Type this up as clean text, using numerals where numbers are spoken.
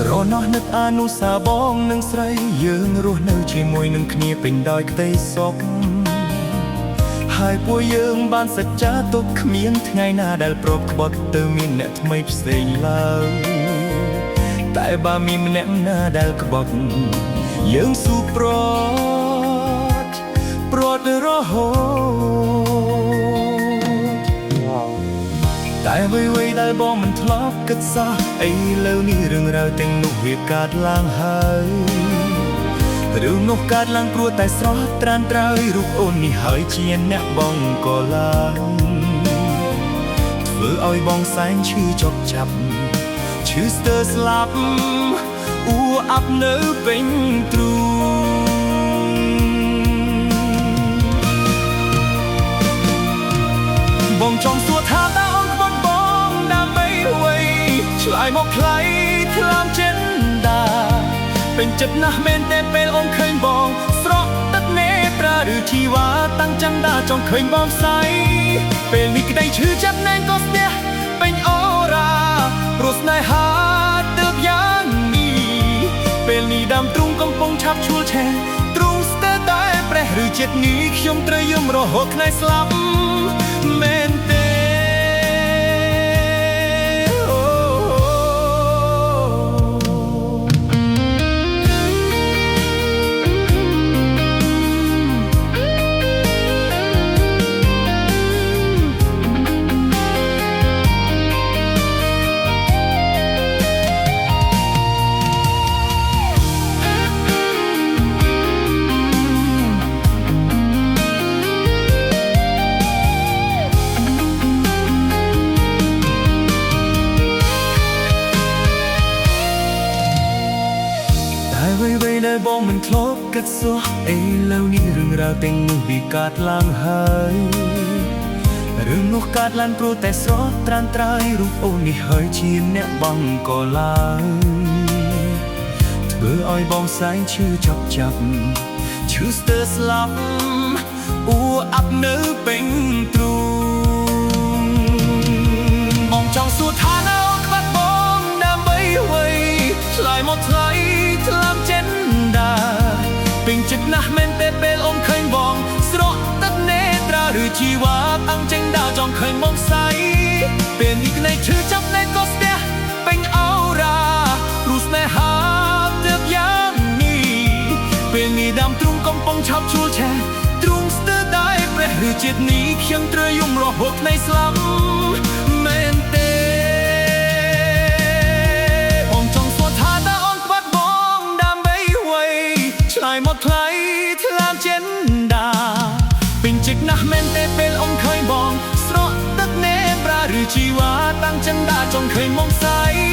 រណោះនឹកអនុសាបងនឹងស្រីយើងរស់នៅជាមួយនឹងគ្នាពេញដោយក្តីសុខហើយពួកយើងបានសច្ចាទុកគ្មានថ្ងៃណាដែលប្រកបត់ទៅមានអ្នកថ្មីផ្សេងឡើយតែបើមានម្នាក់ណាដែលក្បត់យើងស៊ូប្រត់រហូតតែអ្វីៗដែលបងមិនធ្លាប់គិតសោះឥឡូវនេះរឿងរ៉ាវទាំងនោះវាកើតឡើងហើយរឿងនោះកើតឡើងព្រោះតែស្រស់ត្រានត្រើយរូបអូននេះហើយជាអ្នកបងក៏ឡើងធ្វើឲ្យបងសែងឈឺចុកចាប់ឈឺស្ទើរស្លាប់អ៊ូអាប់នៅពេញទ្រូងបងចង់សួរថាតើអូនក្បត់បងដើម្បីអ្វីឆ្លើយមកថ្លៃថ្លើមចិនដាពេញចិត្តណាស់មែនតែពេលអូនឃើញបងស្រក់ទឹកនេត្រាឬជីវ៉ាតាំងចាំដាចង់ឃើញបងផ្សៃពេលនេះក្តីឈឺចាប់ណែនក៏ស្ទះពេញអូរ៉ាព្រោះស្នេហាទើបយ៉ាងនេះពេលនេះដើមទ្រូងកំពុងឆាប់ឈួលឆេះទ្រូងស្ទើរតែប្រេះឬចិត្តនេះខ្ញុំត្រូវយំរហូតខ្នែស្លាប់មែនទេអ្វីៗដែលបងមិនធ្លាប់គិតសោះឥឡូវនេះរឿងរ៉ាវទាំងនោះវាកើតឡើងហើយរឿងនោះកើតឡើងព្រោះតែស្រស់ត្រានត្រើយរូបអូននេះហើយជាអ្នកបងក៏ឡើងធ្វើឲ្យបងសែងឈឺចុកចាប់ឈឺស្ទើរស្លាប់អ៊ូអាប់នៅពេញទ្រូងបងចង់សួរថានៅក្បត់បងដើម្បីអ្វីឆ្លើយមកថ្លៃថ្លើមចិនដាពេញចិត្តណាស់មែនតែពេលអូនឃើញបងស្រក់ទឹកនេត្រាឬជីវ៉ាតាំងចេញដាចង់ឃើញបងផ្សៃពេលនេះក្តីឈឺចាប់ណែនក៏ស្ទះពេញអូរ៉ាព្រោះស្នេហាទើបយ៉ាងនេះពេលនេះដើមទ្រូងកំពុងឆាប់ឈួលឆេះទ្រូងស្ទើរតែប្រេះឬជាតិនេះខ្ញុំត្រូវយំរហូតនៃស្លាប់មែនទេបងចង់សួរថាតើអូនក្បត់បងដើម្បីអ្វីឆ្លើយមកថ្លៃថ្លើមចិនដាពេញចិត្តណាស់មែនតែពេលអូនឃើញបងស្រក់ទឹកនេត្រាឬជីវ៉ាតាំងចិនដាចង់ឃើញមកផ្សៃ